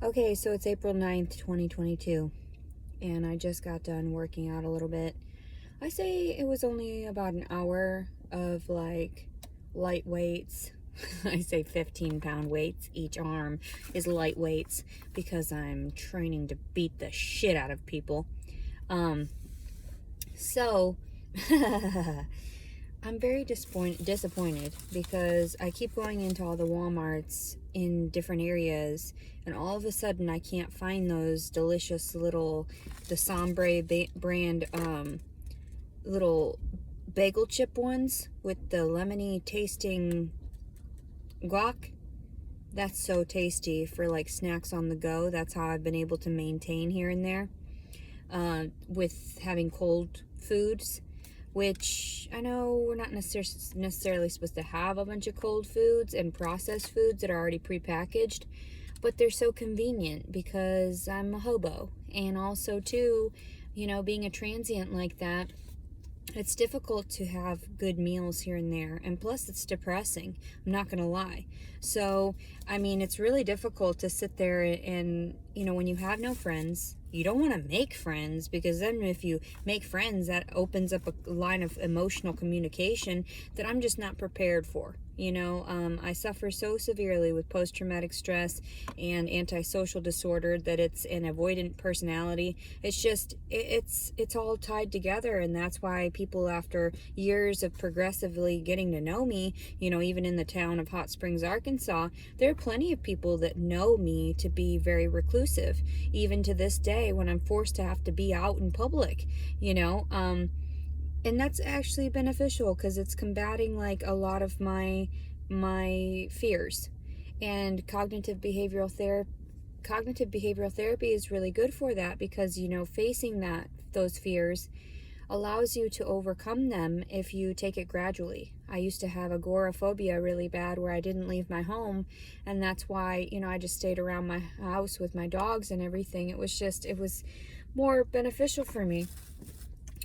Okay, so it's April 9th, 2022, and I just got done working out a little bit. I say it was only about an hour of like light weights. I say 15-pound weights. Each arm is light weights because I'm training to beat the shit out of people. So I'm very disappointed because I keep going into all the Walmarts in different areas, and all of a sudden I can't find those delicious little, the Sombre brand little bagel chip ones with the lemony tasting guac. That's so tasty for like snacks on the go. That's how I've been able to maintain here and there with having cold foods, which I know we're not necessarily supposed to have a bunch of cold foods and processed foods that are already prepackaged, but they're so convenient because I'm a hobo. And also too, you know, being a transient like that, it's difficult to have good meals here and there, and plus it's depressing, I'm not gonna lie. So I mean, it's really difficult to sit there and, you know, when you have no friends, you don't want to make friends, because then if you make friends, that opens up a line of emotional communication that I'm just not prepared for. You know, I suffer so severely with post-traumatic stress and antisocial disorder that it's an avoidant personality. It's just, it's all tied together, and that's why people, after years of progressively getting to know me, you know, even in the town of Hot Springs, Arkansas, there are plenty of people that know me to be very reclusive, even to this day when I'm forced to have to be out in public, you know, and that's actually beneficial because it's combating like a lot of my fears. And cognitive behavioral therapy is really good for that, because, you know, facing those fears allows you to overcome them if you take it gradually. I used to have agoraphobia really bad, where I didn't leave my home, and that's why, you know, I just stayed around my house with my dogs and everything. It was more beneficial for me.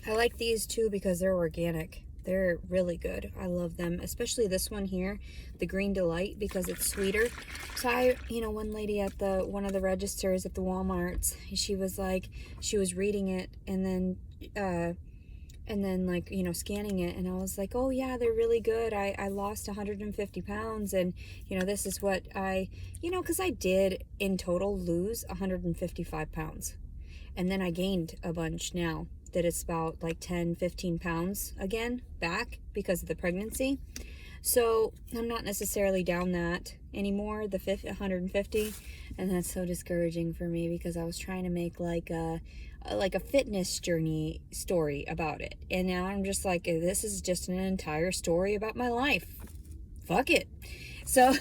I like these too because they're organic. They're really good. I love them, especially this one here, the Green Delight, because it's sweeter. So you know, one lady at one of the registers at the Walmarts, she was like, she was reading it and then like, you know, scanning it, and I was like, oh yeah, they're really good. I lost 150 pounds, and, you know, this is what you know, because I did in total lose 155 pounds. And then I gained a bunch now that it's about like 10-15 pounds again back because of the pregnancy. So I'm not necessarily down that anymore, the 150, and that's so discouraging for me because I was trying to make like a fitness journey story about it, and now I'm just like, this is just an entire story about my life. Fuck it. So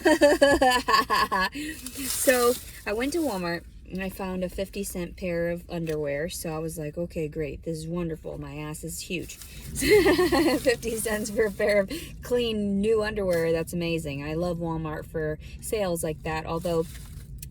so I went to Walmart and I found a 50-cent pair of underwear. So I was like, okay, great, this is wonderful, my ass is huge. 50 cents for a pair of clean new underwear, that's amazing. I love Walmart for sales like that, although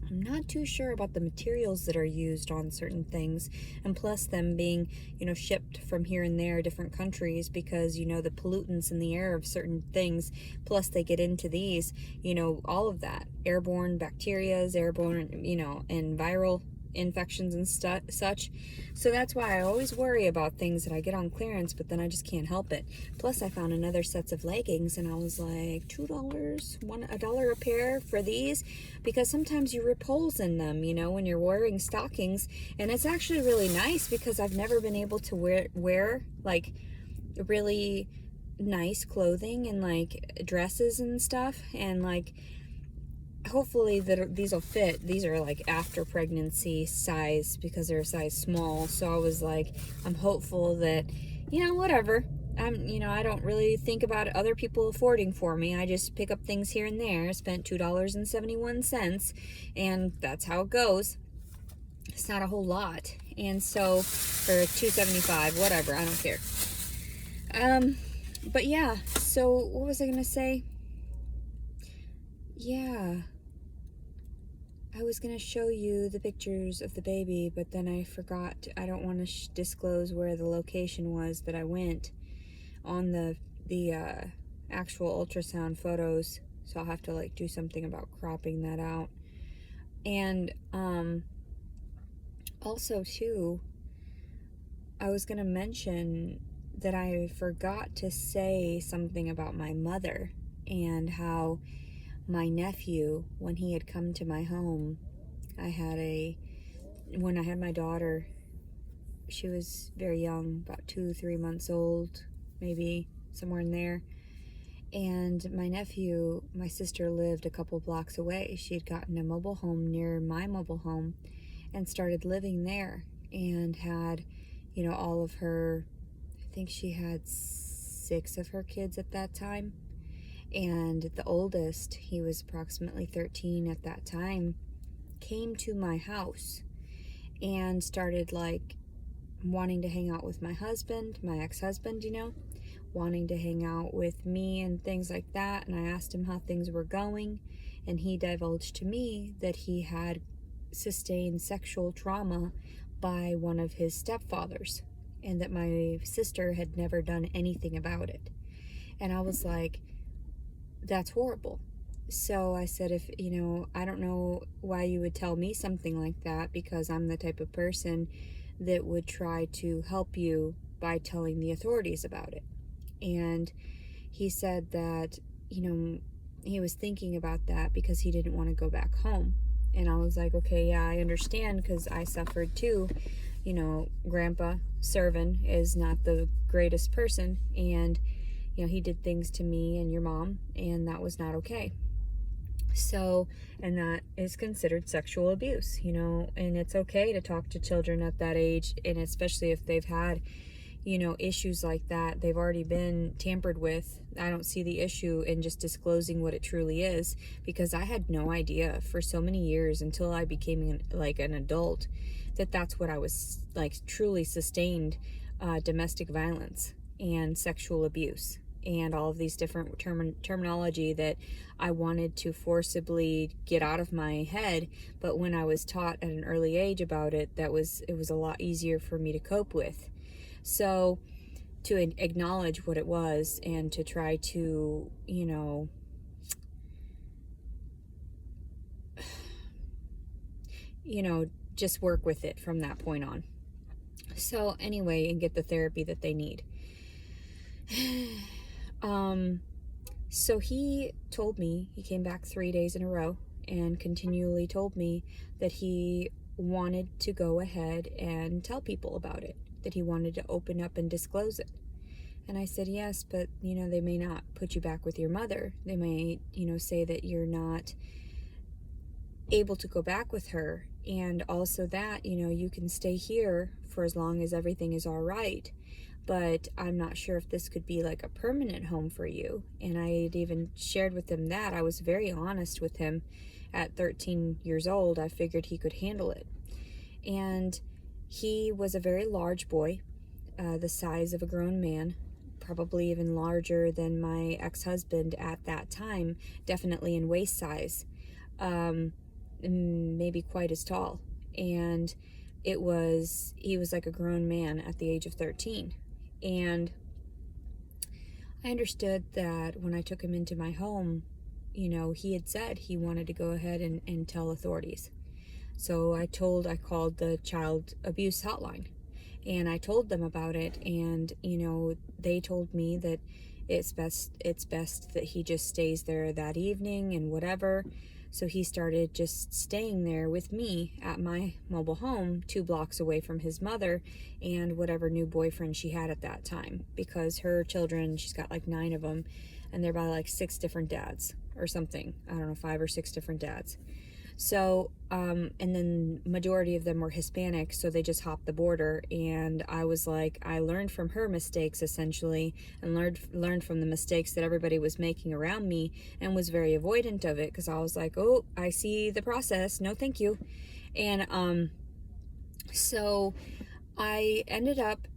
I'm not too sure about the materials that are used on certain things, and plus them being, you know, shipped from here and there, different countries, because, you know, the pollutants in the air of certain things, plus they get into these, you know, all of that, airborne bacterias, airborne, you know, and viral infections and such. So that's why I always worry about things that I get on clearance, but then I just can't help it. Plus I found another sets of leggings, and I was like, $2, $1 a pair for these, because sometimes you rip holes in them, you know, when you're wearing stockings. And it's actually really nice because I've never been able to wear like really nice clothing and like dresses and stuff, and like hopefully these will fit. These are like after pregnancy size because they're a size small. So I was like, I'm hopeful that, you know, whatever. You know, I don't really think about other people affording for me. I just pick up things here and there. Spent $2.71, and that's how it goes. It's not a whole lot. And so, for $2.75, whatever, I don't care. But yeah, so what was I gonna say? Yeah, I was going to show you the pictures of the baby, but then I forgot. I don't want to disclose where the location was that I went on the actual ultrasound photos, so I'll have to like do something about cropping that out. And also too, I was going to mention that I forgot to say something about my mother, and how my nephew, when he had come to my home, when I had my daughter, she was very young, about 2, 3 months old, maybe somewhere in there. And my nephew, my sister lived a couple blocks away. She had gotten a mobile home near my mobile home and started living there, and had, all of her, I think she had 6 of her kids at that time. And the oldest, he was approximately 13 at that time, came to my house and started like wanting to hang out with my husband, my ex-husband, wanting to hang out with me and things like that. And I asked him how things were going, and he divulged to me that he had sustained sexual trauma by one of his stepfathers, and that my sister had never done anything about it. And I was like, that's horrible. So I said, if, I don't know why you would tell me something like that, because I'm the type of person that would try to help you by telling the authorities about it. And he said that, he was thinking about that because he didn't want to go back home. And I was like, okay, yeah, I understand, because I suffered too. Grandpa Servin is not the greatest person, and he did things to me and your mom, and that was not okay. So, and that is considered sexual abuse, and it's okay to talk to children at that age, and especially if they've had, issues like that, they've already been tampered with. I don't see the issue in just disclosing what it truly is, because I had no idea for so many years until I became an adult that that's what I was like, truly sustained domestic violence and sexual abuse, and all of these different terminology that I wanted to forcibly get out of my head. But when I was taught at an early age about it, it was a lot easier for me to cope with. So to acknowledge what it was, and to try to, just work with it from that point on. So anyway, and get the therapy that they need. So he told me, he came back 3 days in a row and continually told me that he wanted to go ahead and tell people about it, that he wanted to open up and disclose it. And I said, yes, but, they may not put you back with your mother. They may, say that you're not able to go back with her. And also that, you can stay here for as long as everything is all right. But I'm not sure if this could be like a permanent home for you. And I had even shared with him that. I was very honest with him. At 13 years old, I figured he could handle it. And he was a very large boy, the size of a grown man, probably even larger than my ex-husband at that time, definitely in waist size, maybe quite as tall. And he was like a grown man at the age of 13. And I understood that when I took him into my home, he had said he wanted to go ahead and tell authorities. So I called the child abuse hotline, and I told them about it, and they told me that it's best that he just stays there that evening and whatever. So he started just staying there with me at my mobile home 2 blocks away from his mother and whatever new boyfriend she had at that time, because her children, she's got like 9 of them, and they're by like 6 different dads or something. I don't know, 5 or 6 different dads. So, and then majority of them were Hispanic, so they just hopped the border. And I was like, I learned from her mistakes essentially, and learned from the mistakes that everybody was making around me, and was very avoidant of it, because I was like, oh, I see the process, no thank you. And so I ended up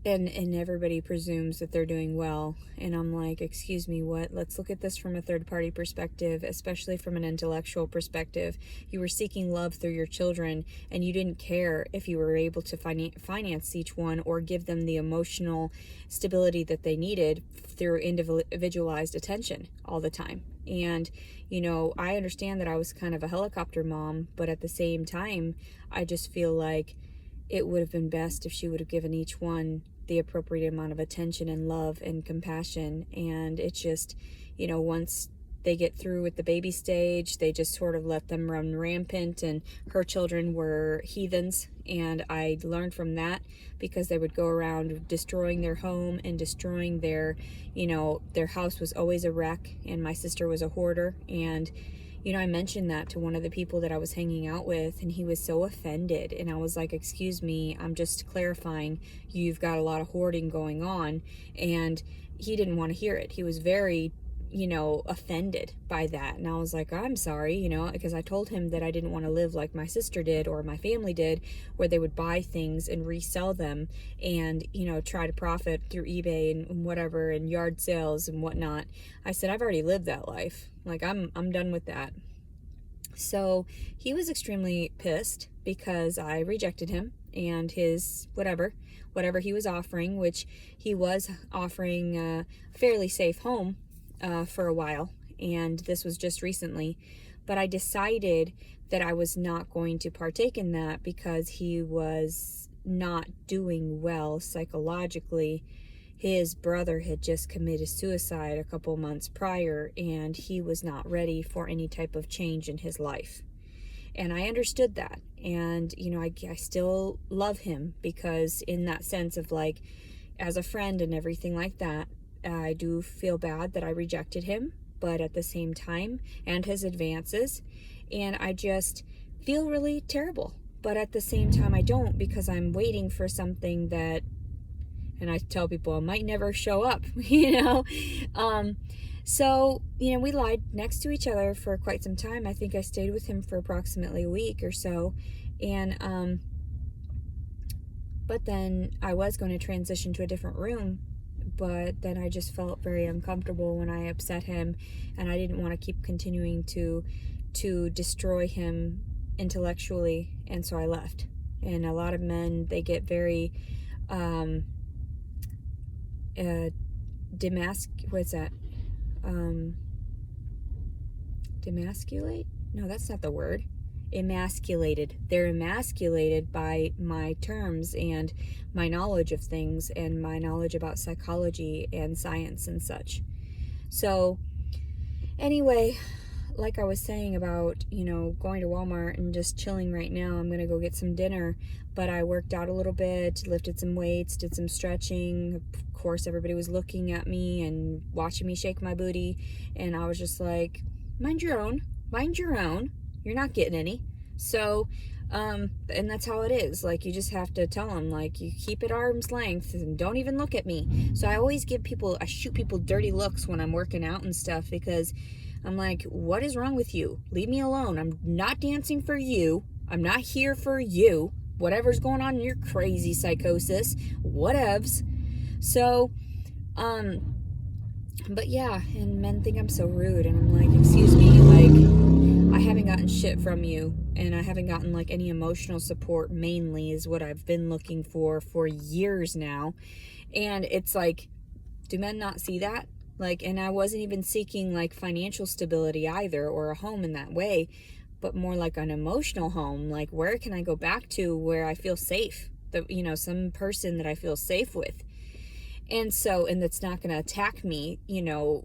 and everybody presumes that they're doing well, and I'm like, excuse me, what? Let's look at this from a third party perspective, especially from an intellectual perspective. You were seeking love through your children, and you didn't care if you were able to finance each one or give them the emotional stability that they needed through individualized attention all the time. And I understand that I was kind of a helicopter mom, but at the same time, I just feel like it would have been best if she would have given each one the appropriate amount of attention and love and compassion. And it's just, once they get through with the baby stage, they just sort of let them run rampant, and her children were heathens. And I learned from that, because they would go around destroying their home and destroying their house was always a wreck, and my sister was a hoarder. And I mentioned that to one of the people that I was hanging out with, and he was so offended. And I was like, excuse me, I'm just clarifying, you've got a lot of hoarding going on. And he didn't want to hear it. He was very, offended by that. And I was like, I'm sorry, because I told him that I didn't want to live like my sister did or my family did, where they would buy things and resell them and, try to profit through eBay and whatever and yard sales and whatnot. I said, I've already lived that life. Like, I'm done with that. So he was extremely pissed because I rejected him and his whatever he was offering, which he was offering a fairly safe home for a while, and this was just recently. But I decided that I was not going to partake in that because he was not doing well psychologically. His brother had just committed suicide a couple months prior, and he was not ready for any type of change in his life. And I understood that. And, I still love him, because in that sense of like, as a friend and everything like that, I do feel bad that I rejected him, but at the same time, and his advances, and I just feel really terrible. But at the same time, I don't, because I'm waiting for something that, and I tell people, it might never show up, So, we lied next to each other for quite some time. I think I stayed with him for approximately a week or so. And, but then I was going to transition to a different room, but then I just felt very uncomfortable when I upset him, and I didn't want to keep continuing to destroy him intellectually, and so I left. And a lot of men, they get very demasculate? No, that's not the word. Emasculated. They're emasculated by my terms and my knowledge of things and my knowledge about psychology and science and such. So anyway, like I was saying about, going to Walmart and just chilling right now, I'm going to go get some dinner, but I worked out a little bit, lifted some weights, did some stretching. Of course, everybody was looking at me and watching me shake my booty, and I was just like, mind your own, you're not getting any. So, and that's how it is. Like, you just have to tell them, like, you keep it arm's length and don't even look at me. So I always I shoot people dirty looks when I'm working out and stuff, because I'm like, what is wrong with you? Leave me alone. I'm not dancing for you. I'm not here for you. Whatever's going on in your crazy psychosis, whatevs. So, but yeah, and men think I'm so rude, and I'm like, excuse me, like, I haven't gotten shit from you, and I haven't gotten like any emotional support, mainly is what I've been looking for years now. And it's like, do men not see that? Like, and I wasn't even seeking like financial stability either, or a home in that way, but more like an emotional home. Like, where can I go back to where I feel safe? Some person that I feel safe with. And so, and that's not going to attack me,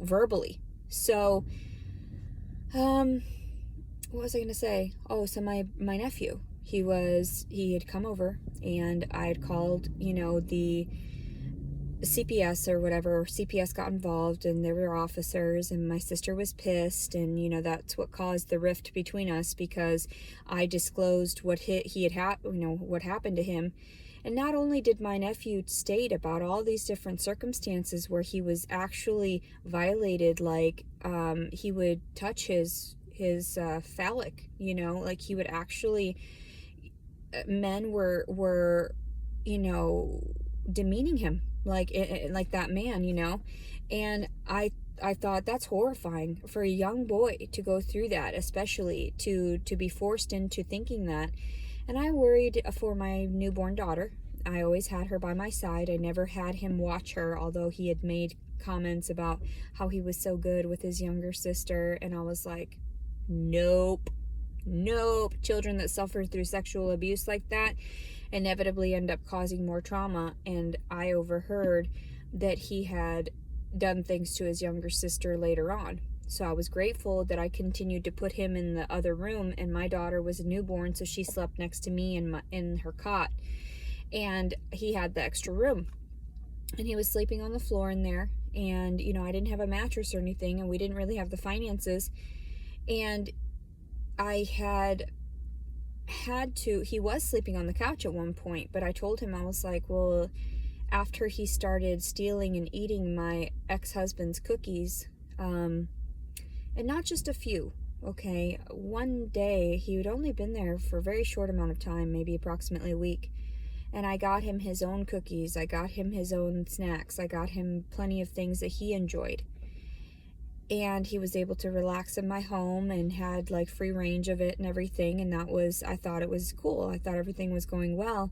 verbally. So, what was I going to say? Oh, so my nephew, he had come over, and I had called, the CPS or whatever, or CPS got involved, and there were officers, and my sister was pissed, and that's what caused the rift between us, because I disclosed what what happened to him. And not only did my nephew state about all these different circumstances where he was actually violated, like he would touch his phallic, like he would actually, men were demeaning him like that man, and I thought that's horrifying for a young boy to go through that, especially to be forced into thinking that. And I worried for my newborn daughter. I always had her by my side. I never had him watch her, although he had made comments about how he was so good with his younger sister, and I was like, nope. Children that suffer through sexual abuse like that inevitably end up causing more trauma. And I overheard that he had done things to his younger sister later on. So I was grateful that I continued to put him in the other room, and my daughter was a newborn, so she slept next to me in her cot, and he had the extra room, and he was sleeping on the floor in there. And I didn't have a mattress or anything, and we didn't really have the finances, and I had to, he was sleeping on the couch at one point, but I told him, I was like, well, after he started stealing and eating my ex-husband's cookies, and not just a few, okay, one day, he had only been there for a very short amount of time, maybe approximately a week, and I got him his own cookies, I got him his own snacks, I got him plenty of things that he enjoyed. And he was able to relax in my home and had like free range of it and everything. And I thought it was cool. I thought everything was going well.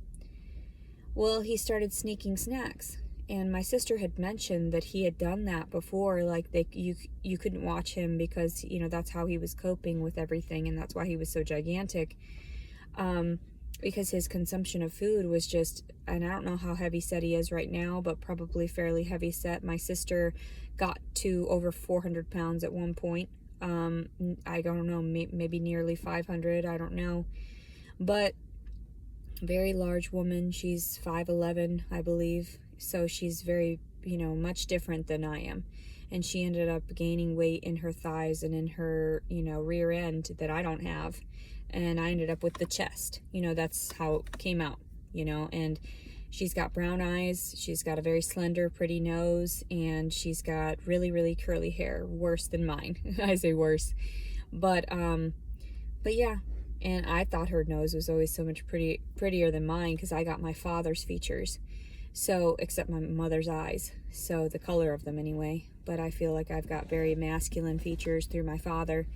Well, he started sneaking snacks. And my sister had mentioned that he had done that before. Like you couldn't watch him because, that's how he was coping with everything. And that's why he was so gigantic. Because his consumption of food was just, and I don't know how heavy set he is right now, but probably fairly heavy set. My sister got to over 400 pounds at one point. I don't know, maybe nearly 500, I don't know. But very large woman, she's 5'11", I believe. So she's very, much different than I am. And she ended up gaining weight in her thighs and in her, rear end that I don't have. And I ended up with the chest. That's how it came out, and she's got brown eyes. She's got a very slender, pretty nose, and she's got really, really curly hair, worse than mine. I say worse. But yeah, and I thought her nose was always so much prettier than mine because I got my father's features. So, except my mother's eyes. So, the color of them anyway. But I feel like I've got very masculine features through my father.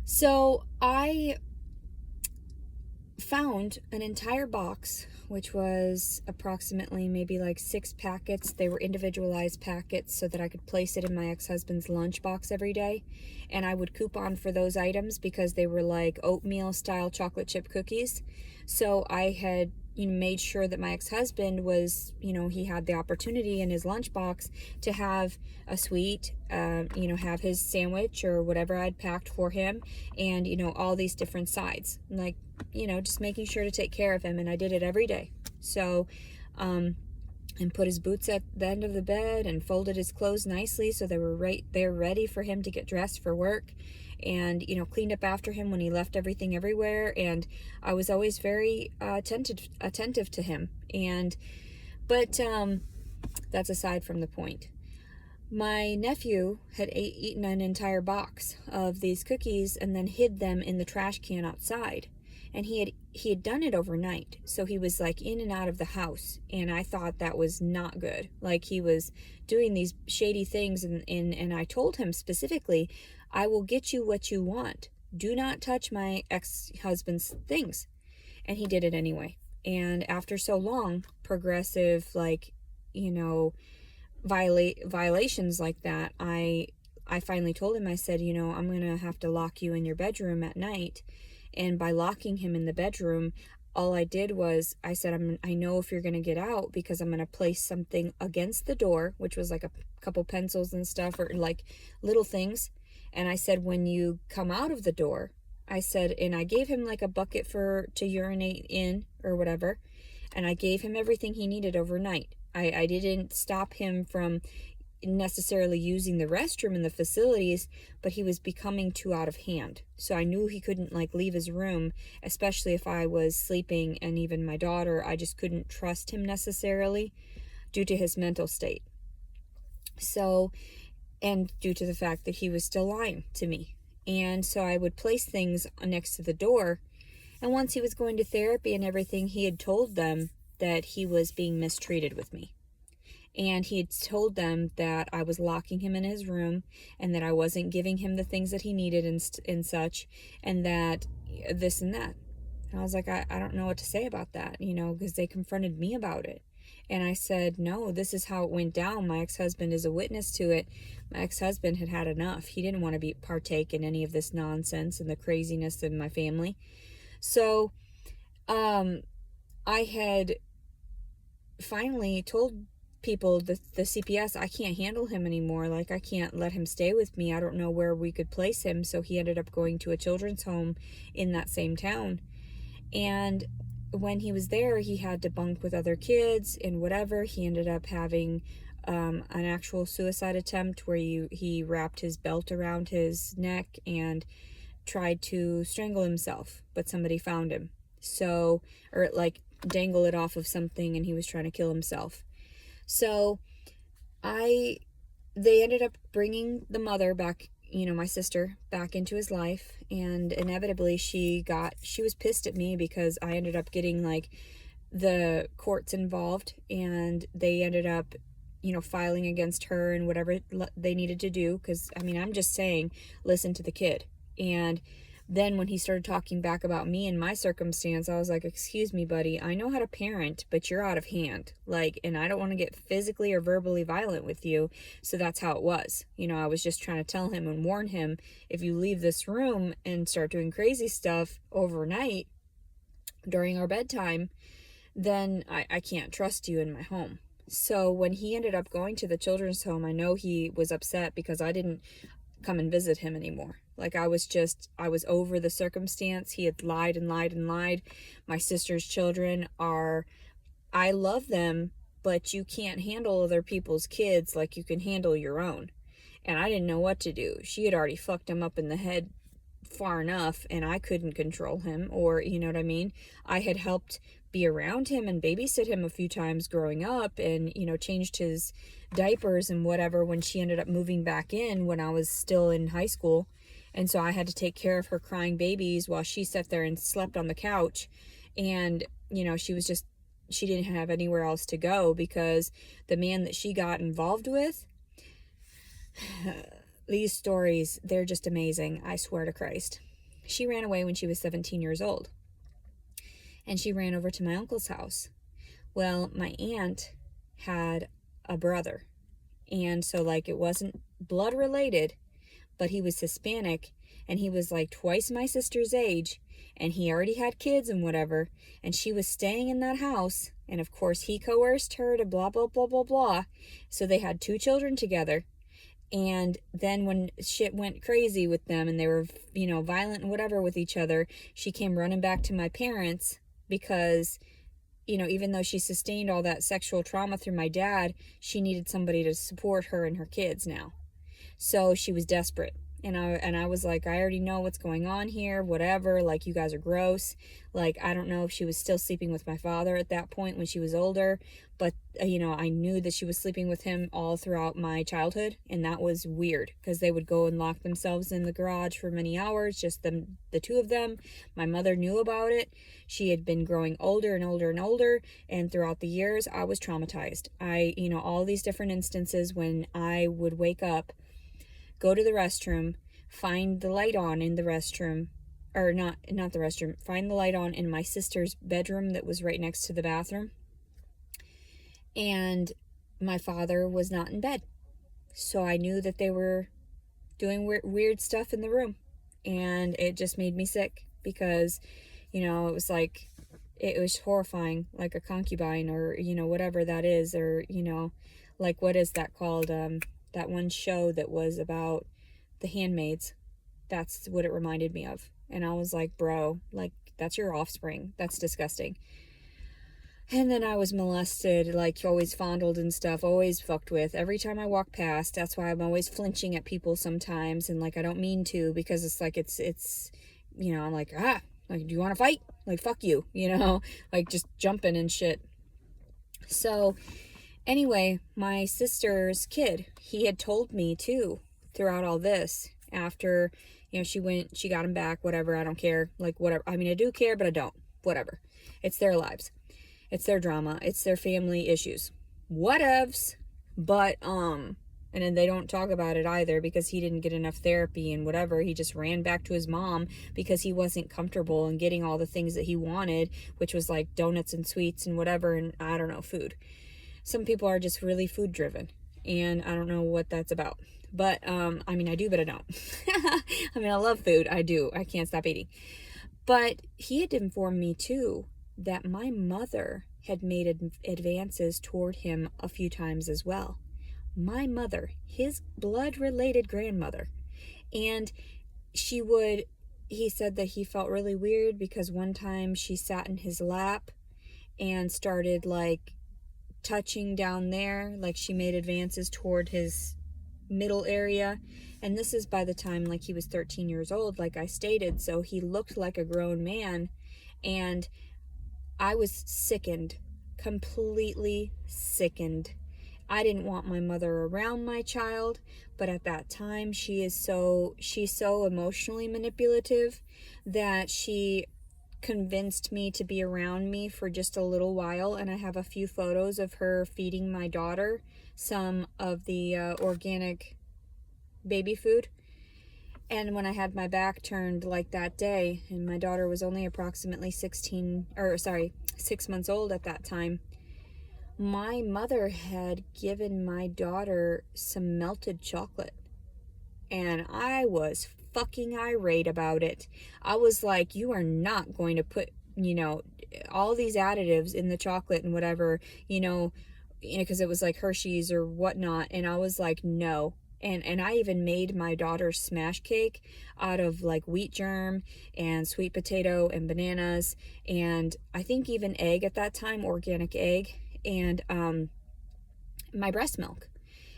So, I found an entire box, which was approximately maybe like 6 packets. They were individualized packets so that I could place it in my ex-husband's lunchbox every day. And I would coupon for those items because they were like oatmeal style chocolate chip cookies. So I had made sure that my ex-husband was, he had the opportunity in his lunchbox to have a sweet, have his sandwich or whatever I'd packed for him, and, all these different sides, like, just making sure to take care of him. And I did it every day. So, and put his boots at the end of the bed and folded his clothes nicely so they were right there ready for him to get dressed for work, and cleaned up after him when he left everything everywhere. And I was always very attentive to him. But that's aside from the point. My nephew had eaten an entire box of these cookies and then hid them in the trash can outside. And he had done it overnight, so he was like in and out of the house, and I thought that was not good. Like, he was doing these shady things, and I told him specifically, I will get you what you want. Do not touch my ex-husband's things. And he did it anyway. And after so long, progressive, violations like that, I finally told him, I said, I'm going to have to lock you in your bedroom at night. And by locking him in the bedroom, all I did was, I said, I know if you're going to get out, because I'm going to place something against the door, which was like a couple pencils and stuff, or like little things. And I said, when you come out of the door, I said, and I gave him like a bucket to urinate in or whatever. And I gave him everything he needed overnight. I didn't stop him from necessarily using the restroom in the facilities, but he was becoming too out of hand. So I knew he couldn't leave his room, especially if I was sleeping, and even my daughter, I just couldn't trust him necessarily due to his mental state. So, and due to the fact that he was still lying to me. And so I would place things next to the door. And once he was going to therapy and everything, he had told them that he was being mistreated with me. And he had told them that I was locking him in his room and that I wasn't giving him the things that he needed and such, and that this and that. And I was like, I don't know what to say about that, because they confronted me about it. And I said, no, this is how it went down. My ex-husband is a witness to it. My ex-husband had had enough. He didn't want to partake in any of this nonsense and the craziness in my family. So I had finally told people, the CPS, I can't handle him anymore. Like, I can't let him stay with me. I don't know where we could place him. So he ended up going to a children's home in that same town. And when he was there, he had to bunk with other kids and whatever. He ended up having an actual suicide attempt where he wrapped his belt around his neck and tried to strangle himself, but somebody found him. So, or like dangle it off of something, and he was trying to kill himself. So they ended up bringing the mother back, my sister, back into his life. And inevitably she was pissed at me because I ended up getting like the courts involved, and they ended up, filing against her and whatever they needed to do. Cause I'm just saying, listen to the kid. And then when he started talking back about me and my circumstance, I was like, excuse me, buddy, I know how to parent, but you're out of hand. Like, and I don't want to get physically or verbally violent with you. So that's how it was. I was just trying to tell him and warn him, if you leave this room and start doing crazy stuff overnight during our bedtime, then I can't trust you in my home. So when he ended up going to the children's home, I know he was upset because I didn't come and visit him anymore. Like, I was over the circumstance. He had lied and lied and lied. My sister's children I love them, but you can't handle other people's kids like you can handle your own. And I didn't know what to do. She had already fucked him up in the head far enough, and I couldn't control him, or, you know what I mean? I had helped be around him and babysit him a few times growing up, and, changed his diapers and whatever when she ended up moving back in when I was still in high school. And so I had to take care of her crying babies while she sat there and slept on the couch. And, she didn't have anywhere else to go because the man that she got involved with, these stories, they're just amazing. I swear to Christ. She ran away when she was 17 years old. And she ran over to my uncle's house. Well, my aunt had a brother. And so, like, it wasn't blood related, but he was Hispanic, and he was like twice my sister's age, and he already had kids and whatever, and she was staying in that house, and of course he coerced her to blah, blah, blah, blah, blah. So they had 2 children together. And then when shit went crazy with them and they were, violent and whatever with each other, she came running back to my parents because, even though she sustained all that sexual trauma through my dad, she needed somebody to support her and her kids now. So she was desperate. And I was like, I already know what's going on here, whatever, like, you guys are gross. Like, I don't know if she was still sleeping with my father at that point when she was older, but, I knew that she was sleeping with him all throughout my childhood, and that was weird, because they would go and lock themselves in the garage for many hours, just the 2 of them. My mother knew about it. She had been growing older and older and older, and throughout the years, I was traumatized. All these different instances when I would wake up, go to the restroom, find the light on in the restroom, or not the restroom, find the light on in my sister's bedroom that was right next to the bathroom. And my father was not in bed. So I knew that they were doing weird stuff in the room. And it just made me sick because, it was like, it was horrifying, like a concubine or, whatever that is, or, like, what is that called? That one show that was about the handmaids. That's what it reminded me of. And I was like, bro, like, that's your offspring. That's disgusting. And then I was molested, like, always fondled and stuff, always fucked with. Every time I walk past, that's why I'm always flinching at people sometimes. And, like, I don't mean to, because it's like, it's I'm like, like, do you want to fight? Like, fuck you, like, just jumping and shit. So anyway, my sister's kid, he had told me too throughout all this. After, she got him back, whatever, I don't care. Like, whatever. I mean, I do care, but I don't. Whatever. It's their lives. It's their drama. It's their family issues. Whatevs. But, and then they don't talk about it either because he didn't get enough therapy and whatever. He just ran back to his mom because he wasn't comfortable in getting all the things that he wanted, which was like donuts and sweets and whatever, and I don't know, food. Some people are just really food driven, and I don't know what that's about. But, I mean, I do, but I don't. I mean, I love food. I do. I can't stop eating. But he had informed me, too, that my mother had made advances toward him a few times as well. My mother, his blood-related grandmother. And he said that he felt really weird because one time she sat in his lap and started, like, touching down there. Like, she made advances toward his middle area. And this is by the time, like, he was 13 years old, like I stated. So he looked like a grown man. And I was sickened, completely sickened. I didn't want my mother around my child, but at that time she's so emotionally manipulative that she convinced me to be around me for just a little while. And I have a few photos of her feeding my daughter some of the organic baby food. And when I had my back turned like that day, and my daughter was only approximately 6 months old at that time, my mother had given my daughter some melted chocolate. And I was fucking irate about it. I was like, you are not going to put, all these additives in the chocolate and whatever, because it was like Hershey's or whatnot. And I was like, no. And I even made my daughter's smash cake out of like wheat germ and sweet potato and bananas. And I think even egg at that time, organic egg. And my breast milk.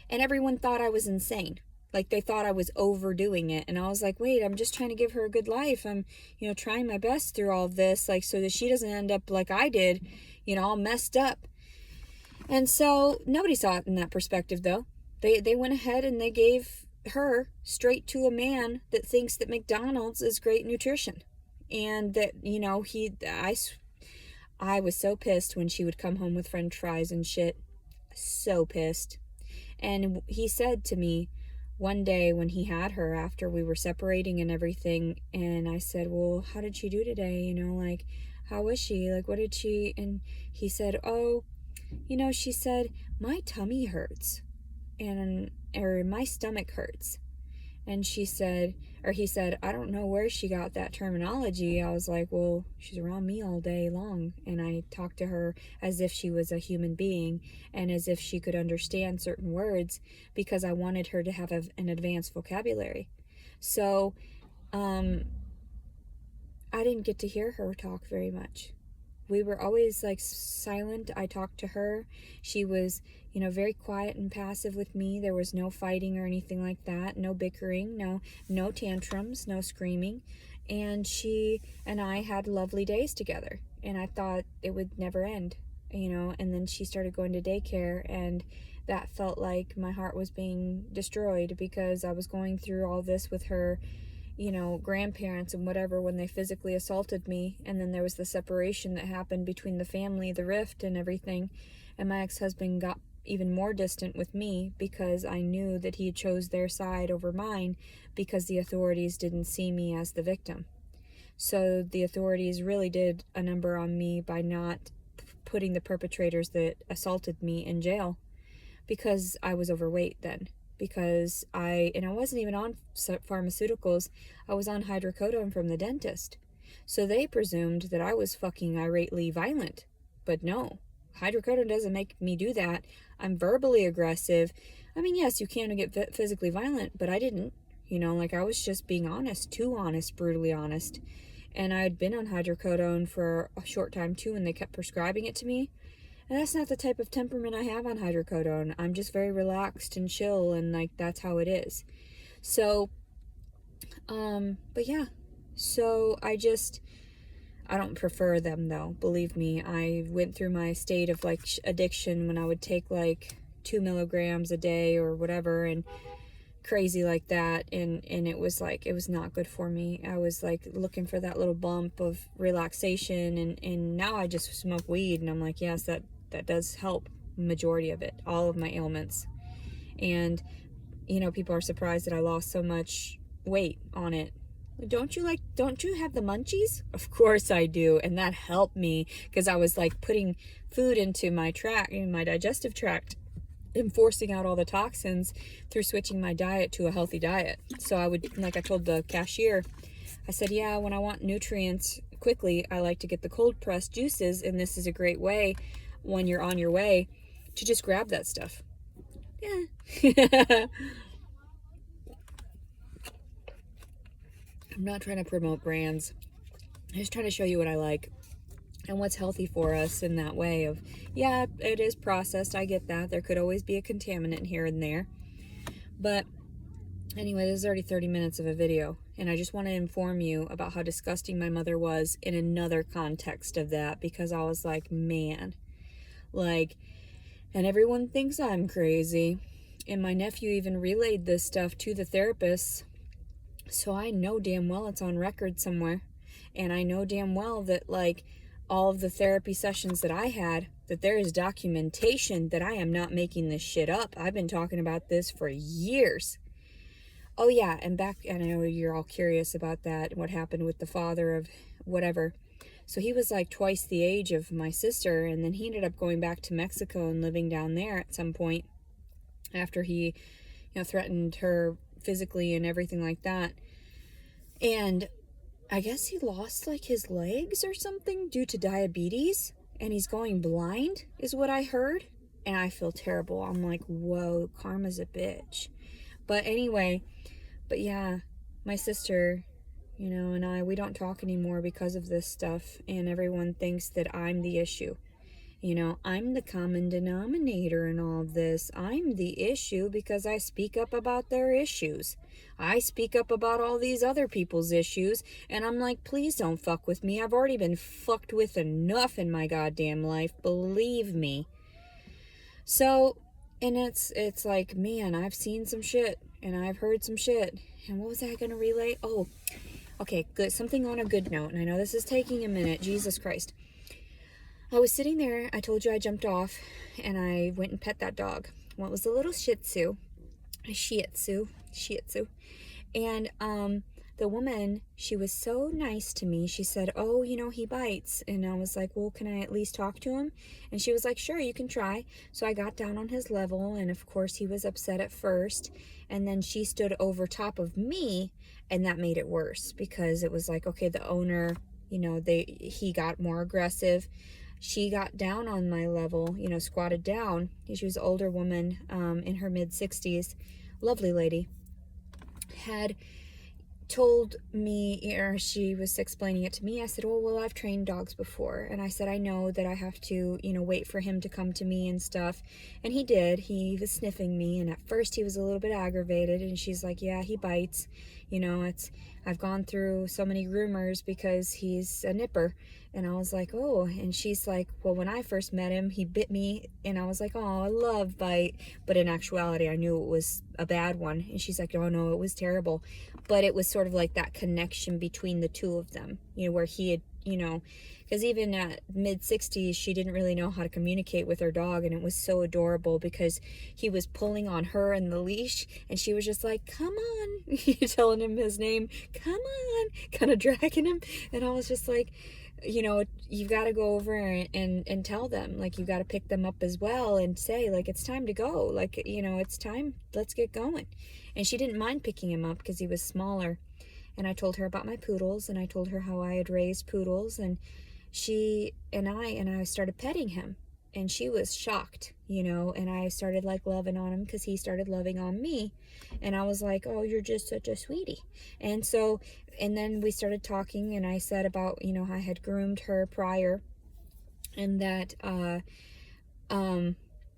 And everyone thought I was insane. Like, they thought I was overdoing it. And I was like, wait, I'm just trying to give her a good life. I'm, trying my best through all of this, like, so that she doesn't end up like I did, all messed up. And so nobody saw it in that perspective, though. They went ahead and they gave her straight to a man that thinks that McDonald's is great nutrition. And that, I was so pissed when she would come home with french fries and shit. So pissed. And he said to me one day when he had her after we were separating and everything, and I said, well, how did she do today? Like, how was she? Like, what did she? And he said, oh, she said, my tummy hurts. Or my stomach hurts. And he said, I don't know where she got that terminology. I was like, well, she's around me all day long. And I talked to her as if she was a human being and as if she could understand certain words because I wanted her to have an advanced vocabulary. So, I didn't get to hear her talk very much. We were always like silent. I talked to her. She was, very quiet and passive with me. There was no fighting or anything like that. No bickering, no tantrums, no screaming. And she and I had lovely days together. And I thought it would never end, and then she started going to daycare, and that felt like my heart was being destroyed because I was going through all this with her, grandparents and whatever when they physically assaulted me. And then there was the separation that happened between the family, the rift and everything. And my ex-husband got even more distant with me because I knew that he chose their side over mine because the authorities didn't see me as the victim. So the authorities really did a number on me by not putting the perpetrators that assaulted me in jail because I was overweight then. Because I wasn't even on pharmaceuticals. I was on hydrocodone from the dentist. So they presumed that I was fucking irately violent. But no, hydrocodone doesn't make me do that. I'm verbally aggressive. I mean, yes, you can get physically violent, but I didn't. I was just being honest, too honest, brutally honest. And I had been on hydrocodone for a short time too, and they kept prescribing it to me. And that's not the type of temperament I have on hydrocodone. I'm just very relaxed and chill, and like that's how it is. So, but yeah. So I don't prefer them though. Believe me, I went through my state of like addiction when I would take like 2 milligrams a day or whatever, and crazy like that, and it was like, it was not good for me. I was like looking for that little bump of relaxation, and now I just smoke weed, and I'm like, yes, that does help majority of it, all of my ailments. And you know, people are surprised that I lost so much weight on it. Don't you have the munchies? Of course I do. And that helped me, because I was like putting food into my digestive tract, and forcing out all the toxins through switching my diet to a healthy diet. So I would, like I told the cashier, I said, yeah, when I want nutrients quickly, I like to get the cold pressed juices, and this is a great way when you're on your way to just grab that stuff. Yeah. I'm not trying to promote brands. I'm just trying to show you what I like and what's healthy for us in that way of, yeah, it is processed. I get that. There could always be a contaminant here and there. But anyway, this is already 30 minutes of a video, and I just want to inform you about how disgusting my mother was in another context of that, because I was like, man, like, and everyone thinks I'm crazy. And my nephew even relayed this stuff to the therapist. So I know damn well it's on record somewhere. And I know damn well that, like, all of the therapy sessions that I had, that there is documentation that I am not making this shit up. I've been talking about this for years. Oh yeah, and I know you're all curious about that, what happened with the father of whatever. So he was like twice the age of my sister, and then he ended up going back to Mexico and living down there at some point after he, threatened her physically and everything like that. And I guess he lost like his legs or something due to diabetes, and he's going blind is what I heard. And I feel terrible. I'm like, whoa, karma's a bitch. But anyway, but yeah, my sister, and we don't talk anymore because of this stuff, and everyone thinks that I'm the issue. I'm the common denominator in all of this. I'm the issue because I speak up about their issues. I speak up about all these other people's issues, and I'm like, please don't fuck with me. I've already been fucked with enough in my goddamn life, believe me. So, and it's like, man, I've seen some shit, and I've heard some shit. And what was I going to relay? Oh, okay, good. Something on a good note, and I know this is taking a minute. Jesus Christ. I was sitting there, I told you I jumped off, and I went and pet that dog. Well, it was a little Shih Tzu. And the woman, she was so nice to me. She said, oh, he bites. And I was like, well, can I at least talk to him? And she was like, sure, you can try. So I got down on his level, and of course he was upset at first. And then she stood over top of me, and that made it worse, because it was like, okay, the owner, he got more aggressive. She got down on my level, squatted down. She was an older woman in her mid-60s, lovely lady, had told me, or she was explaining it to me. I said, oh, well, I've trained dogs before. And I said, I know that I have to, wait for him to come to me and stuff. And he did. He was sniffing me. And at first he was a little bit aggravated. And she's like, yeah, he bites. I've gone through so many groomers because he's a nipper. And I was like, oh, and she's like, well, when I first met him, he bit me. And I was like, oh, I love bite. But in actuality, I knew it was a bad one. And she's like, oh, no, it was terrible. But it was sort of like that connection between the two of them, where he had, because even at mid-60s, she didn't really know how to communicate with her dog. And it was so adorable because he was pulling on her in the leash, and she was just like, come on, telling him his name, come on, kind of dragging him. And I was just like, you've got to go over and tell them, like, you got to pick them up as well and say, like, it's time to go. Like, it's time. Let's get going. And she didn't mind picking him up because he was smaller. And I told her about my poodles, and I told her how I had raised poodles, and I started petting him, and she was shocked, and I started like loving on him because he started loving on me. And I was like, oh, you're just such a sweetie. And then we started talking, and I said about, I had groomed her prior, and that, oh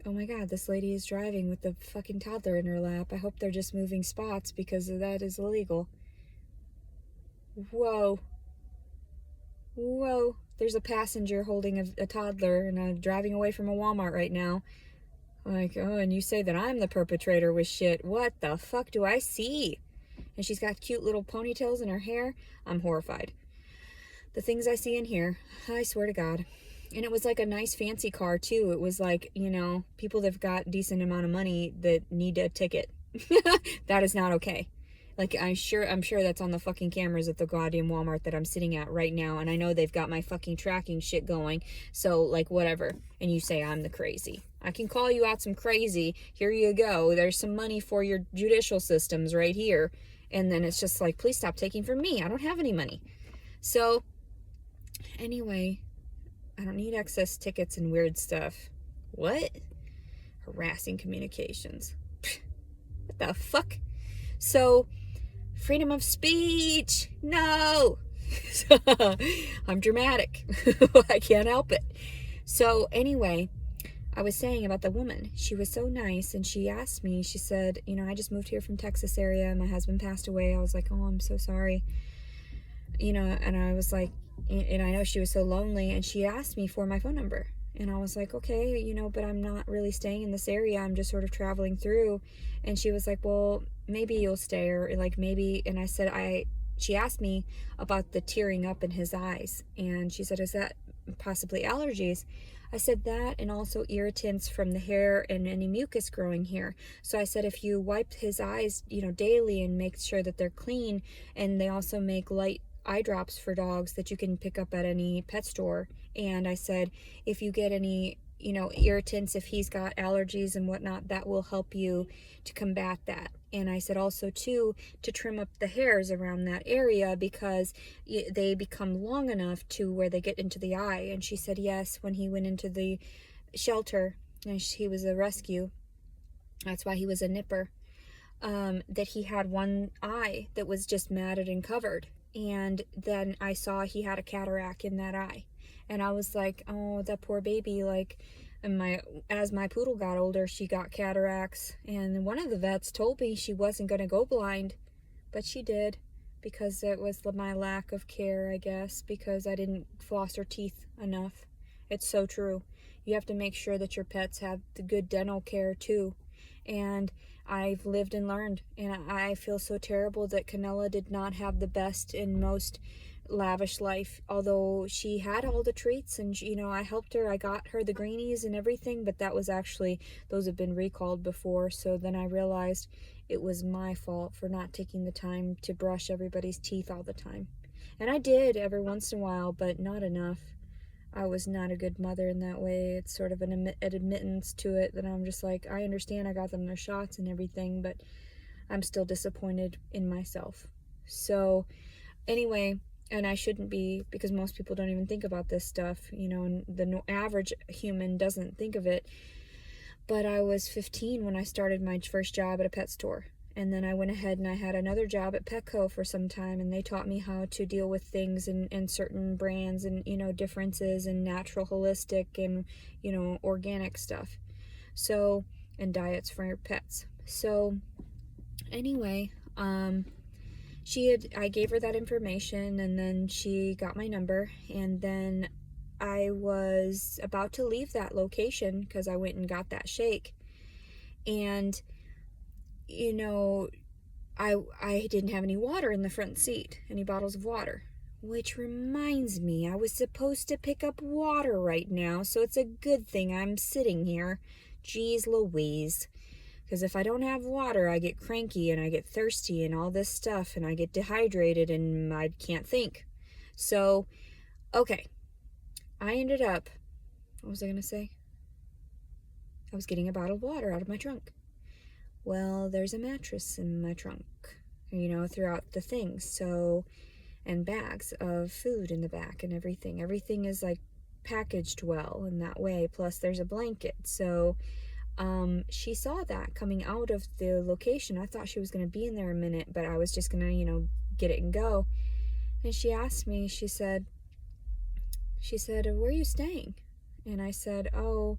my God, this lady is driving with the fucking toddler in her lap. I hope they're just moving spots because that is illegal. Whoa. There's a passenger holding a toddler, and I'm driving away from a Walmart right now. Like, oh, and you say that I'm the perpetrator with shit. What the fuck do I see? And she's got cute little ponytails in her hair. I'm horrified. The things I see in here, I swear to God. And it was like a nice fancy car too. It was like, you know, people that've got decent amount of money that need a ticket. That is not okay. Like, I'm sure that's on the fucking cameras at the goddamn Walmart that I'm sitting at right now, and I know they've got my fucking tracking shit going. So, like, whatever. And you say I'm the crazy. I can call you out some crazy. Here you go. There's some money for your judicial systems right here. And then it's just like, please stop taking from me. I don't have any money. So, anyway, I don't need excess tickets and weird stuff. What? Harassing communications. What the fuck? So, freedom of speech. No. I'm dramatic. I can't help it. So, anyway, I was saying about the woman. She was so nice, and she asked me, she said, you know, I just moved here from Texas area. My husband passed away. I was like, oh, I'm so sorry. You know, and I was like, and I know she was so lonely, and she asked me for my phone number. And I was like, okay, you know, but I'm not really staying in this area. I'm just sort of traveling through. And she was like, well, maybe you'll stay, or like maybe. And I said, she asked me about the tearing up in his eyes. And she said, is that possibly allergies? I said that, and also irritants from the hair and any mucus growing here. So I said, if you wipe his eyes, you know, daily and make sure that they're clean, and they also make light eye drops for dogs that you can pick up at any pet store. And I said, if you get any, you know, irritants, if he's got allergies and whatnot, that will help you to combat that. And I said also too, to trim up the hairs around that area, because they become long enough to where they get into the eye. And she said yes, when he went into the shelter, and he was a rescue, that's why he was a nipper, that he had one eye that was just matted and covered. And then I saw he had a cataract in that eye. And I was like, oh, that poor baby. Like, and as my poodle got older, she got cataracts. And one of the vets told me she wasn't going to go blind, but she did, because it was my lack of care, I guess, because I didn't floss her teeth enough. It's so true. You have to make sure that your pets have the good dental care too. And I've lived and learned, and I feel so terrible that Canella did not have the best and most lavish life, although she had all the treats, and you know, I helped her. I got her the greenies and everything, but that was actually, those have been recalled before. So then I realized it was my fault for not taking the time to brush everybody's teeth all the time. And I did every once in a while, but not enough. I was not a good mother in that way. It's sort of an admittance to it that I'm just like, I understand I got them their shots and everything, but I'm still disappointed in myself. So anyway, and I shouldn't be, because most people don't even think about this stuff, you know, and the average human doesn't think of it. But I was 15 when I started my first job at a pet store. And then I went ahead and I had another job at Petco for some time, and they taught me how to deal with things and certain brands and, you know, differences in natural, holistic, and, you know, organic stuff. So, and diets for your pets. So, anyway, I gave her that information, and then she got my number, and then I was about to leave that location because I went and got that shake. And you know, I didn't have any water in the front seat, any bottles of water. Which reminds me, I was supposed to pick up water right now, so it's a good thing I'm sitting here. Jeez Louise. Because if I don't have water, I get cranky and I get thirsty and all this stuff, and I get dehydrated and I can't think. So, okay. I ended up, what was I going to say? I was getting a bottle of water out of my trunk. Well, there's a mattress in my trunk, you know, throughout the things. So, and bags of food in the back and everything. Everything is like packaged well in that way. Plus there's a blanket. So, she saw that coming out of the location. I thought she was going to be in there a minute, but I was just going to, you know, get it and go. And she asked me, she said, where are you staying? And I said, oh,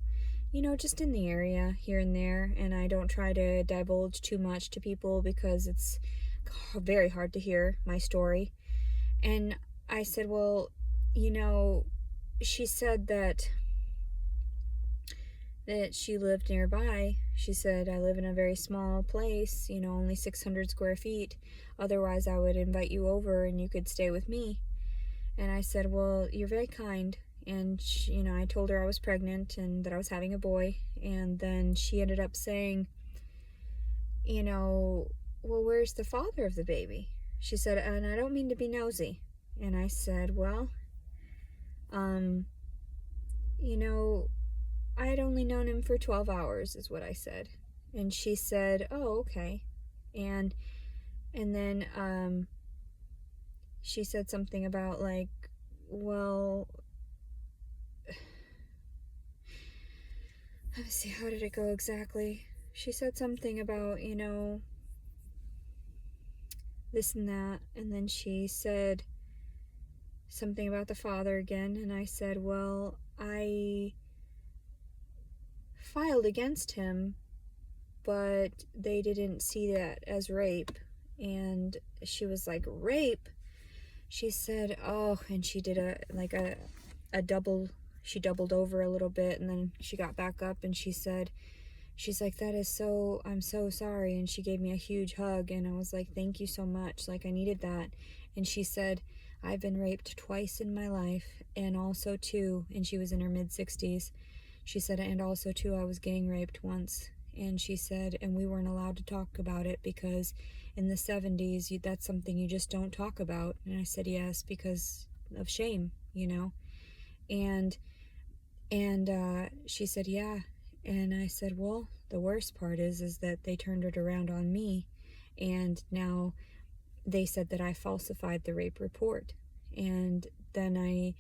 you know, just in the area here and there. And I don't try to divulge too much to people because it's very hard to hear my story. And I said, well, you know, she said that that she lived nearby. She said, I live in a very small place, you know, only 600 square feet. Otherwise, I would invite you over and you could stay with me. And I said, well, you're very kind. And, she, you know, I told her I was pregnant and that I was having a boy. And then she ended up saying, you know, well, where's the father of the baby? She said, and I don't mean to be nosy. And I said, well, you know, I had only known him for 12 hours, is what I said. And she said, oh, okay. And then she said something about, like, well, let me see, how did it go exactly? She said something about, you know, this and that. And then she said something about the father again. And I said, well, I filed against him, but they didn't see that as rape. And she was like, rape? She said, oh, and she did a double, she doubled over a little bit, and then she got back up and she said, she's like, that is so, I'm so sorry. And she gave me a huge hug, and I was like, thank you so much, like I needed that. And she said, I've been raped twice in my life, and also too, and she was in her mid-60s, she said, and also too, I was gang raped once. And she said, and we weren't allowed to talk about it because in the 70s, that's something you just don't talk about. And I said, yes, because of shame, you know. And she said, yeah. And I said, well, the worst part is that they turned it around on me, and now they said that I falsified the rape report. And then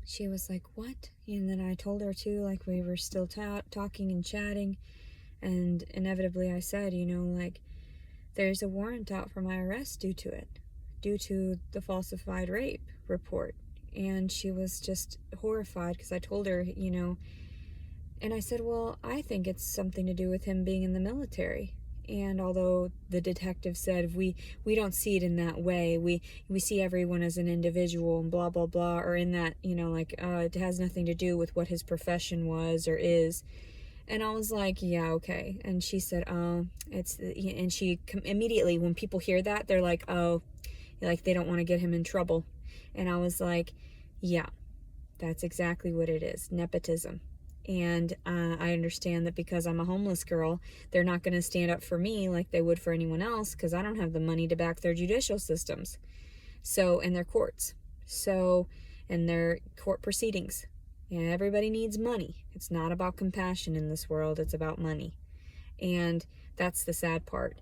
she was like, what? And then I told her too, like, we were still talking and chatting, and inevitably I said, you know, like, there's a warrant out for my arrest due to the falsified rape report. And she was just horrified because I told her, you know, and I said, well, I think it's something to do with him being in the military. And although the detective said we don't see it in that way, we see everyone as an individual and blah blah blah, or in that, you know, like, it has nothing to do with what his profession was or is. And I was like, yeah, okay. And she said, it's, and she immediately, when people hear that, they're like, oh, like they don't want to get him in trouble. And I was like, yeah, that's exactly what it is, nepotism. And I understand that because I'm a homeless girl, they're not going to stand up for me like they would for anyone else, because I don't have the money to back their judicial systems, so, and their courts, so, and their court proceedings. And everybody needs money. It's not about compassion in this world, it's about money. And that's the sad part.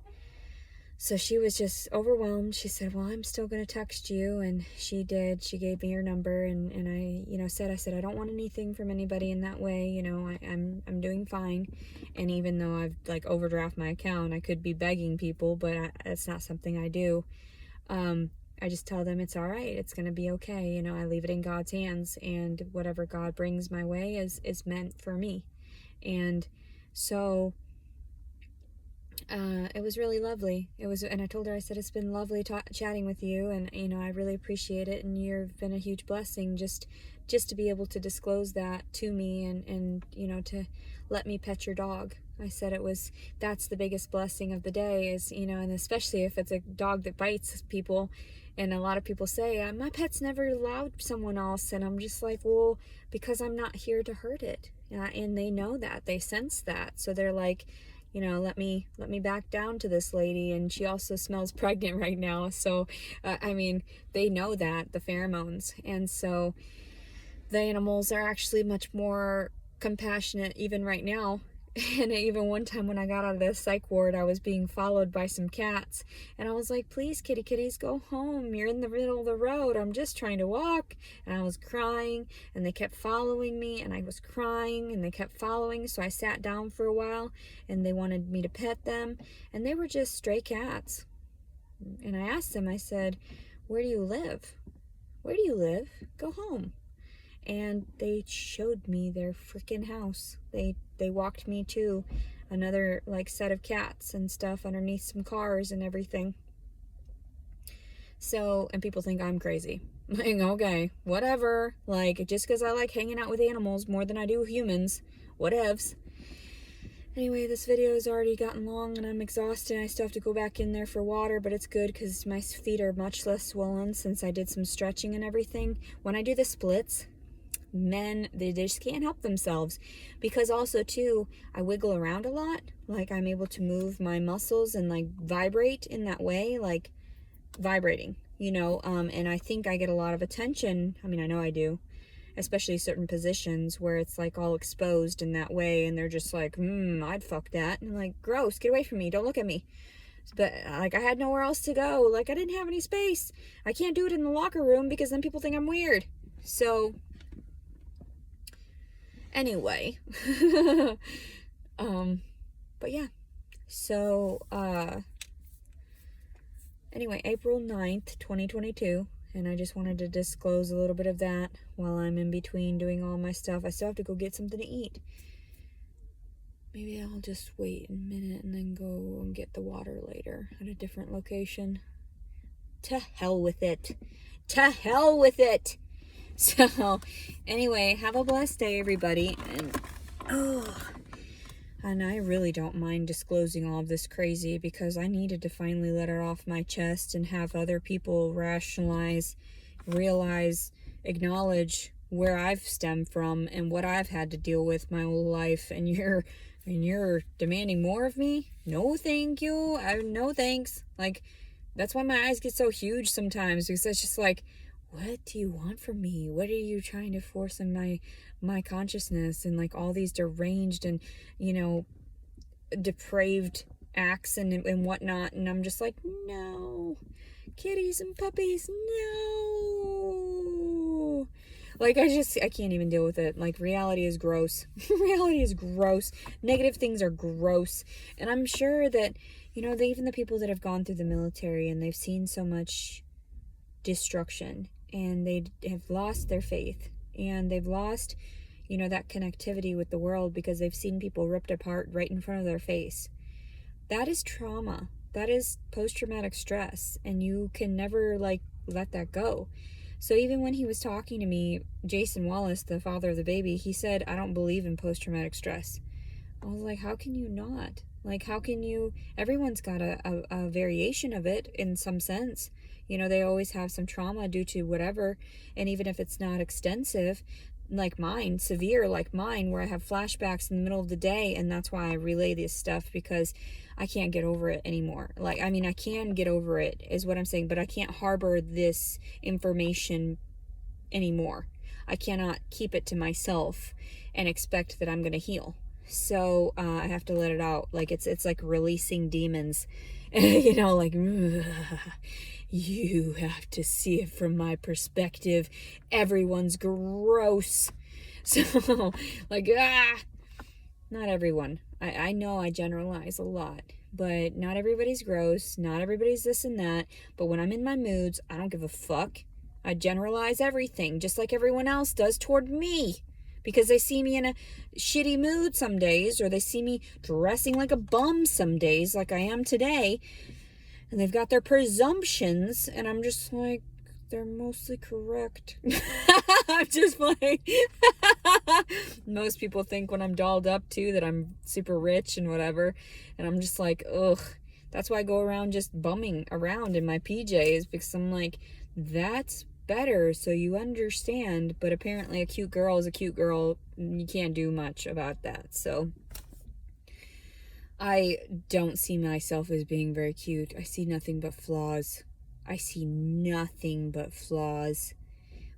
So she was just overwhelmed. She said, well, I'm still going to text you. And she did. She gave me her number. And I, you know, I said, I don't want anything from anybody in that way. You know, I'm doing fine. And even though I've, like, overdraft my account, I could be begging people, but it's not something I do. I just tell them it's all right. It's going to be okay. You know, I leave it in God's hands, and whatever God brings my way is meant for me. And so it was really lovely. It was, and I told her, I said, it's been lovely chatting with you, and, you know, I really appreciate it, and you've been a huge blessing just to be able to disclose that to me, and you know, to let me pet your dog. I said that's the biggest blessing of the day, is, you know, and especially if it's a dog that bites people. And a lot of people say, my pet's never allowed someone else. And I'm just like, well, because I'm not here to hurt it. And they know that, they sense that. So they're like, you know, let me back down to this lady. And she also smells pregnant right now. So, I mean, they know that, the pheromones. And so the animals are actually much more compassionate even right now. And even one time when I got out of the psych ward, I was being followed by some cats. And I was like, please, kitties, go home. You're in the middle of the road. I'm just trying to walk. And I was crying, and they kept following me, and I was crying, and they kept following. So I sat down for a while, and they wanted me to pet them. And they were just stray cats. And I asked them, I said, where do you live? Where do you live? Go home. And they showed me their freaking house. They walked me to another, like, set of cats and stuff underneath some cars and everything. So, and people think I'm crazy. Like, okay, whatever. Like, just because I like hanging out with animals more than I do humans. Whatevs. Anyway, this video has already gotten long and I'm exhausted. I still have to go back in there for water, but it's good because my feet are much less swollen since I did some stretching and everything. When I do the splits, men, they just can't help themselves. Because also, too, I wiggle around a lot. Like, I'm able to move my muscles and, like, vibrate in that way. Like, vibrating, you know, and I think I get a lot of attention. I mean, I know I do, especially certain positions where it's like all exposed in that way, and they're just like, I'd fuck that. And I'm like, gross, get away from me, don't look at me. But like, I had nowhere else to go. Like, I didn't have any space. I can't do it in the locker room because then people think I'm weird. So anyway, but yeah, so anyway, April 9th, 2022, and I just wanted to disclose a little bit of that while I'm in between doing all my stuff. I still have to go get something to eat. Maybe I'll just wait a minute and then go and get the water later at a different location. To hell with it. To hell with it. So, anyway, have a blessed day, everybody. And I really don't mind disclosing all of this crazy because I needed to finally let it off my chest and have other people rationalize, realize, acknowledge where I've stemmed from and what I've had to deal with my whole life. And you're demanding more of me? No, thank you. No thanks. Like, that's why my eyes get so huge sometimes, because it's just like, what do you want from me? What are you trying to force in my consciousness, and like all these deranged and, you know, depraved acts and whatnot? And I'm just like, no, kitties and puppies, no. Like, I can't even deal with it. Like, reality is gross. Reality is gross. Negative things are gross. And I'm sure that, you know, even the people that have gone through the military and they've seen so much destruction, and they have lost their faith, and they've lost, you know, that connectivity with the world because they've seen people ripped apart right in front of their face. That is trauma. That is post-traumatic stress, and you can never, like, let that go. So even when he was talking to me, Jason Wallace, the father of the baby, he said, I don't believe in post-traumatic stress. I was like, how can you not? Like, how can you? Everyone's got a variation of it in some sense. You know, they always have some trauma due to whatever. And even if it's not extensive, like mine, severe like mine, where I have flashbacks in the middle of the day, and that's why I relay this stuff, because I can't get over it anymore. Like, I mean, I can get over it, is what I'm saying, but I can't harbor this information anymore. I cannot keep it to myself and expect that I'm going to heal. So I have to let it out. Like, it's like releasing demons. You know, like, you have to see it from my perspective. Everyone's gross. So, like, not everyone. I know I generalize a lot, but not everybody's gross. Not everybody's this and that. But when I'm in my moods, I don't give a fuck. I generalize everything, just like everyone else does toward me. Because they see me in a shitty mood some days, or they see me dressing like a bum some days, like I am today, and they've got their presumptions, and I'm just like, they're mostly correct. I'm just like, most people think when I'm dolled up too that I'm super rich and whatever, and I'm just like, ugh. That's why I go around just bumming around in my PJs, because I'm like, that's better, so you understand. But apparently a cute girl is a cute girl. You can't do much about that. So I don't see myself as being very cute. I see nothing but flaws. I see nothing but flaws.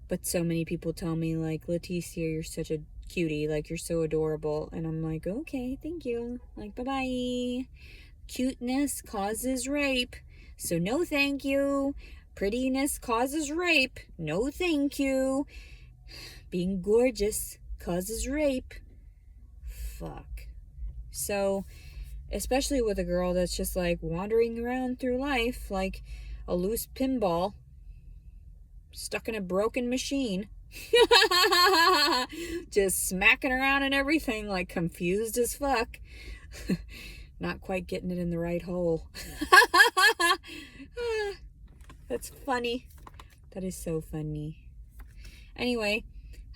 But so many people tell me, like, Leticia, you're such a cutie, like, you're so adorable. And I'm like, okay, thank you. Like, bye-bye. Cuteness causes rape, so no thank you. Prettiness causes rape. No thank you. Being gorgeous causes rape. Fuck. So, especially with a girl that's just like wandering around through life like a loose pinball stuck in a broken machine. Just smacking around and everything, like confused as fuck. Not quite getting it in the right hole. That's funny. That is so funny. Anyway,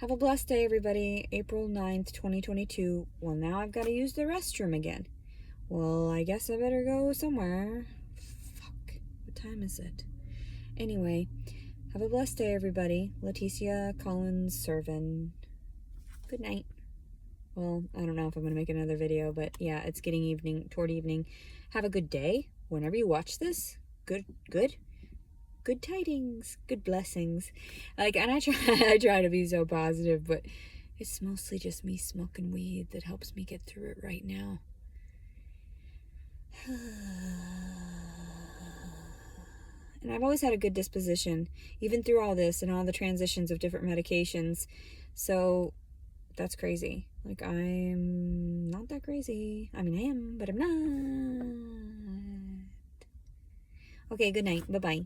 have a blessed day, everybody. April 9th, 2022. Well, now I've got to use the restroom again. Well, I guess I better go somewhere. Fuck. What time is it? Anyway, have a blessed day, everybody. Leticia Collins Servin. Good night. Well, I don't know if I'm going to make another video, but yeah, it's getting toward evening. Have a good day. Whenever you watch this, good tidings, good blessings. Like, and I try to be so positive, but it's mostly just me smoking weed that helps me get through it right now. And I've always had a good disposition, even through all this and all the transitions of different medications. So that's crazy. Like, I'm not that crazy. I mean, I am, but I'm not. Okay, good night. Bye-bye.